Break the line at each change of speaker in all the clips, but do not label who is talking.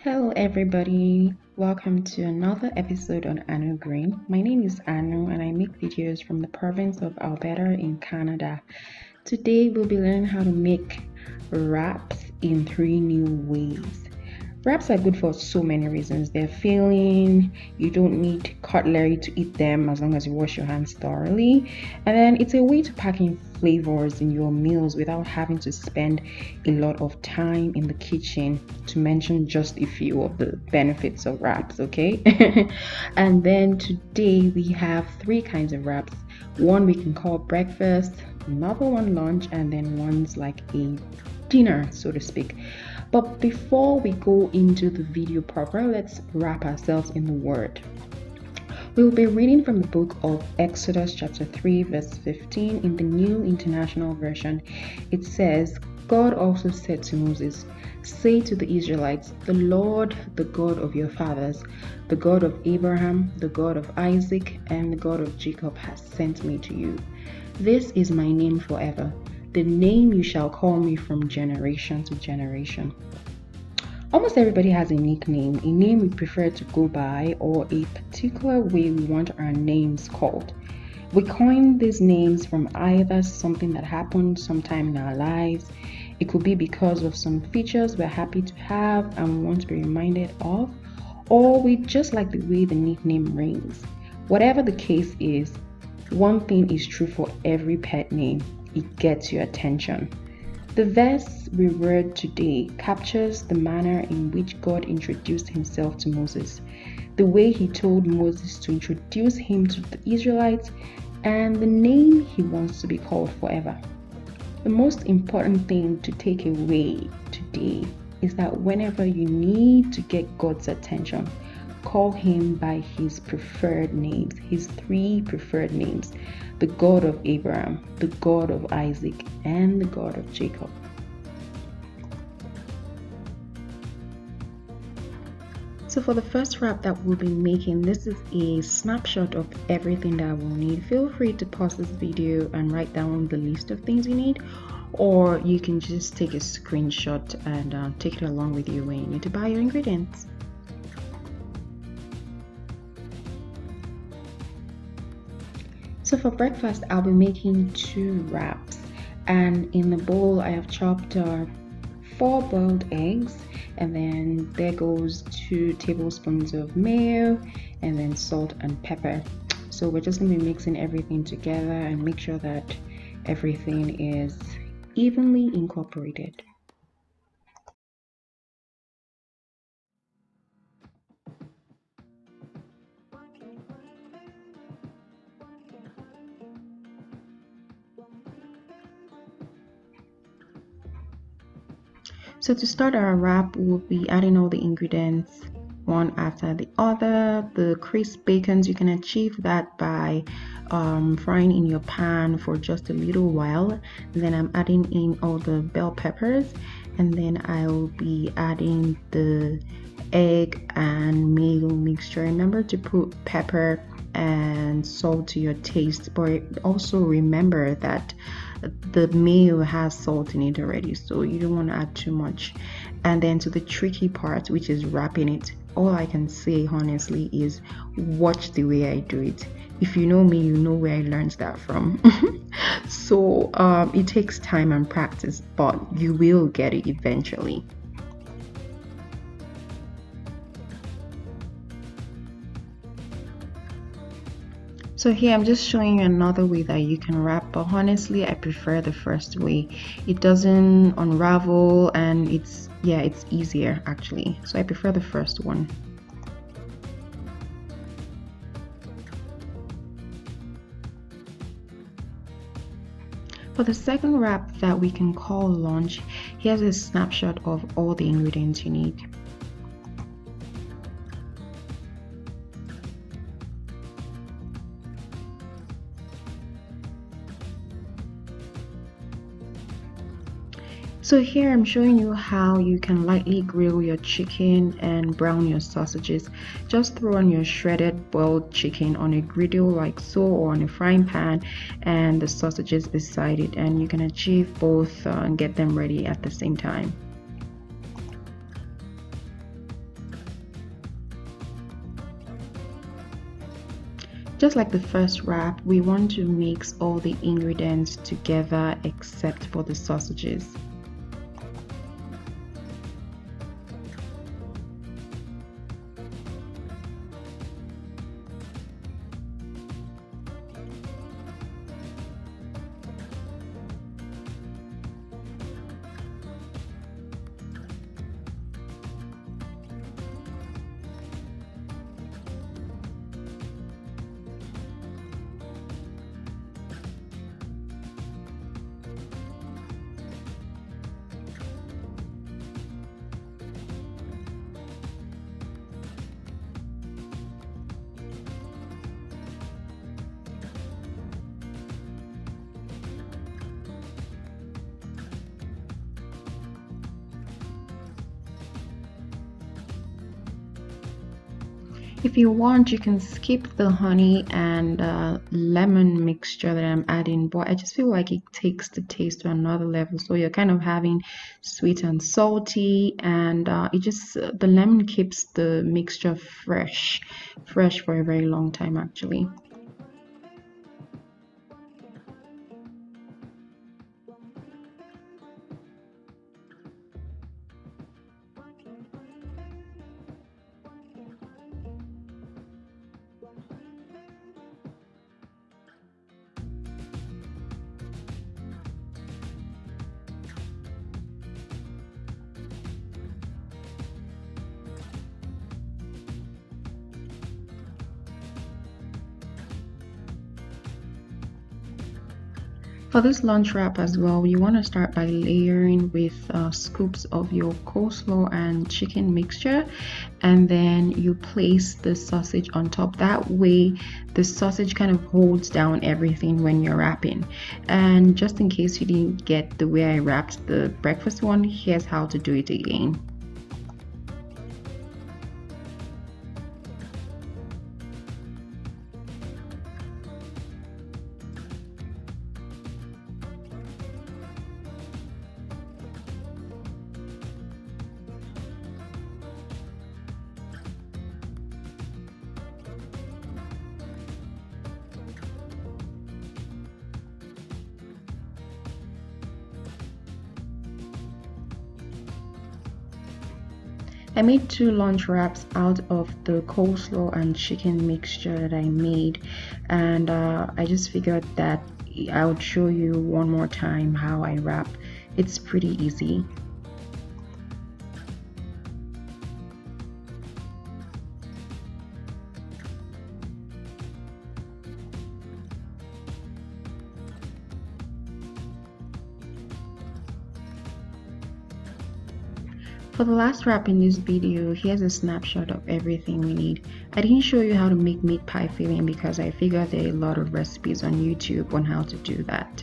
Hello, everybody. Welcome to another episode on Anu Green. My name is Anu, and I make videos from the province of Alberta in Canada. Today, we'll be learning how to make wraps in 3 new ways. Wraps are good for so many reasons. They're filling, you don't need cutlery to eat them as long as you wash your hands thoroughly. And then it's a way to pack in flavors in your meals without having to spend a lot of time in the kitchen, to mention just a few of the benefits of wraps, okay? And then today we have 3 kinds of wraps. One we can call breakfast, another one lunch, and then one's like a dinner, so to speak. But before we go into the video proper, let's wrap ourselves in the word. We will be reading from the book of Exodus chapter 3 verse 15 in the New International Version. It says, God also said to Moses, "Say to the Israelites, the Lord, the God of your fathers, the God of Abraham, the God of Isaac, and the God of Jacob has sent me to you. This is my name forever, the name you shall call me from generation to generation." Almost everybody has a nickname, a name we prefer to go by, or a particular way we want our names called. We coin these names from either something that happened sometime in our lives. It could be because of some features we're happy to have and we want to be reminded of, or we just like the way the nickname rings. Whatever the case is, one thing is true for every pet name: it gets your attention. The verse we read today captures the manner in which God introduced himself to Moses, the way he told Moses to introduce him to the Israelites, and the name he wants to be called forever. The most important thing to take away today is that whenever you need to get God's attention, call him by his preferred names, his 3 preferred names: the God of Abraham, the God of Isaac, and the God of Jacob. So for the first wrap that we'll be making, this is a snapshot of everything that we'll need. Feel free to pause this video and write down the list of things you need, or you can just take a screenshot and take it along with you when you need to buy your ingredients. So for breakfast, I'll be making 2 wraps, and in the bowl I have chopped 4 boiled eggs, and then there goes 2 tablespoons of mayo, and then salt and pepper. So we're just going to be mixing everything together and make sure that everything is evenly incorporated. So to start our wrap, we'll be adding all the ingredients one after the other. The crisp bacons, you can achieve that by frying in your pan for just a little while. Then I'm adding in all the bell peppers, and then I'll be adding the egg and mayo mixture. Remember to put pepper and salt to your taste, but also remember that the mayo has salt in it already, so you don't want to add too much. And then to the tricky part, which is wrapping it, all I can say honestly is watch the way I do it. If you know me, you know where I learned that from. So it takes time and practice, but you will get it eventually. So here I'm just showing you another way that you can wrap, but honestly I prefer the first way. It doesn't unravel and it's easier actually. So I prefer the first one. For the second wrap that we can call lunch, here's a snapshot of all the ingredients you need. So here I'm showing you how you can lightly grill your chicken and brown your sausages. Just throw on your shredded boiled chicken on a griddle like so, or on a frying pan, and the sausages beside it, and you can achieve both and get them ready at the same time. Just like the first wrap, we want to mix all the ingredients together except for the sausages. If you want, you can skip the honey and lemon mixture that I'm adding, but I just feel like it takes the taste to another level. So you're kind of having sweet and salty, and the lemon keeps the mixture fresh for a very long time actually. For this lunch wrap as well, you want to start by layering with scoops of your coleslaw and chicken mixture, and then you place the sausage on top. That way the sausage kind of holds down everything when you're wrapping. And just in case you didn't get the way I wrapped the breakfast one, here's how to do it again. I made 2 lunch wraps out of the coleslaw and chicken mixture that I made, and I just figured that I would show you one more time how I wrap. It's pretty easy. For the last wrap in this video, here's a snapshot of everything we need. I didn't show you how to make meat pie filling because I figured there are a lot of recipes on YouTube on how to do that.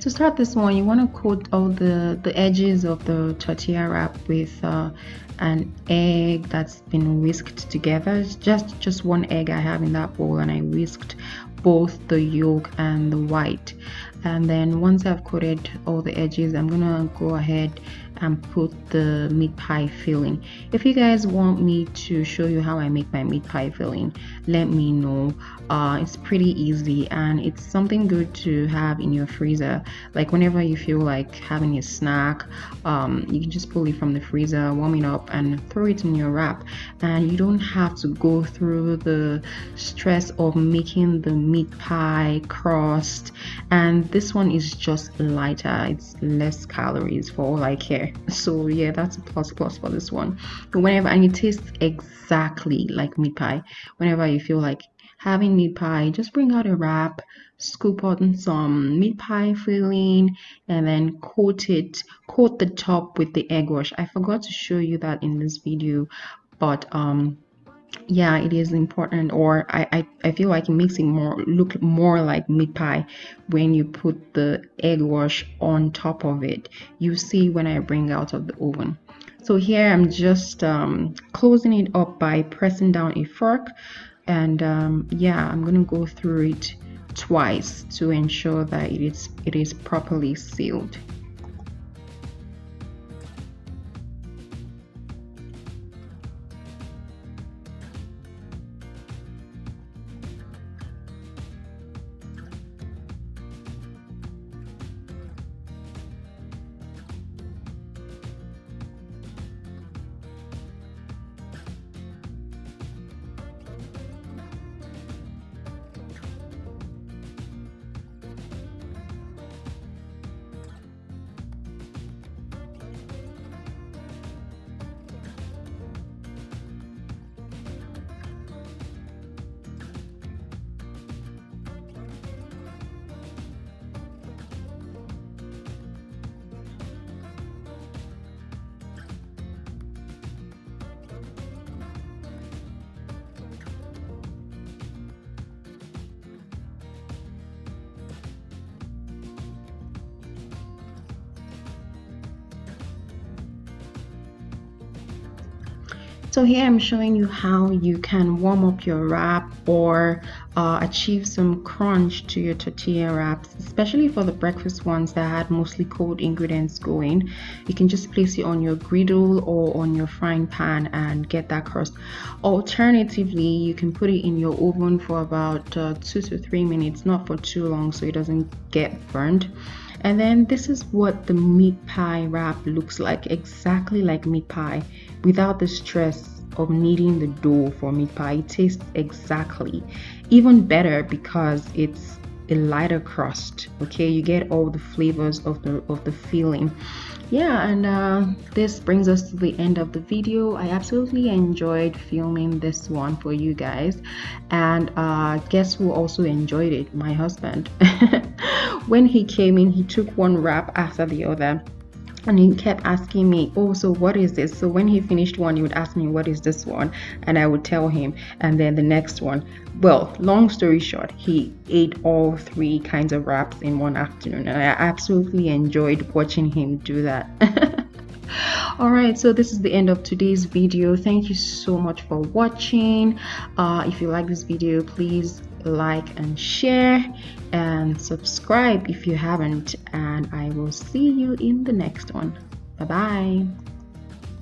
To start this one, you want to coat all the edges of the tortilla wrap with an egg that's been whisked together. It's just one egg I have in that bowl, and I whisked both the yolk and the white. And then once I've coated all the edges, I'm gonna go ahead and put the meat pie filling. If you guys want me to show you how I make my meat pie filling, let me know. It's pretty easy, and it's something good to have in your freezer. Like whenever you feel like having a snack, you can just pull it from the freezer, warm it up, and throw it in your wrap, and you don't have to go through the stress of making the meat pie crust. And this one is just lighter, it's less calories for all I care. So yeah, that's a plus for this one. But and it tastes exactly like meat pie. Whenever you feel like having meat pie, just bring out a wrap, scoop on some meat pie filling, and then coat the top with the egg wash. I forgot to show you that in this video, but yeah, it is important, or I feel like it makes it look more like meat pie when you put the egg wash on top of it. You see when I bring out of the oven. So here I'm just closing it up by pressing down a fork, and yeah, I'm gonna go through it twice to ensure that it is properly sealed. So here I'm showing you how you can warm up your wrap or achieve some crunch to your tortilla wraps, especially for the breakfast ones that had mostly cold ingredients going. You can just place it on your griddle or on your frying pan and get that crust. Alternatively, you can put it in your oven for about 2 to 3 minutes, not for too long so it doesn't get burned. And then this is what the meat pie wrap looks like, exactly like meat pie, without the stress of kneading the dough for meat pie. It tastes exactly, even better because it's a lighter crust. Okay, you get all the flavors of the filling. Yeah, and this brings us to the end of the video. I absolutely enjoyed filming this one for you guys, and guess who also enjoyed it? My husband. When he came in, he took one wrap after the other, and he kept asking me, oh, so what is this? So when he finished one, he would ask me, what is this one? And I would tell him, and then the next one. Well, long story short, he ate all 3 kinds of wraps in one afternoon, and I absolutely enjoyed watching him do that. All right, so this is the end of today's video. Thank you so much for watching. If you like this video, please like and share and subscribe if you haven't, and I will see you in the next one. Bye bye.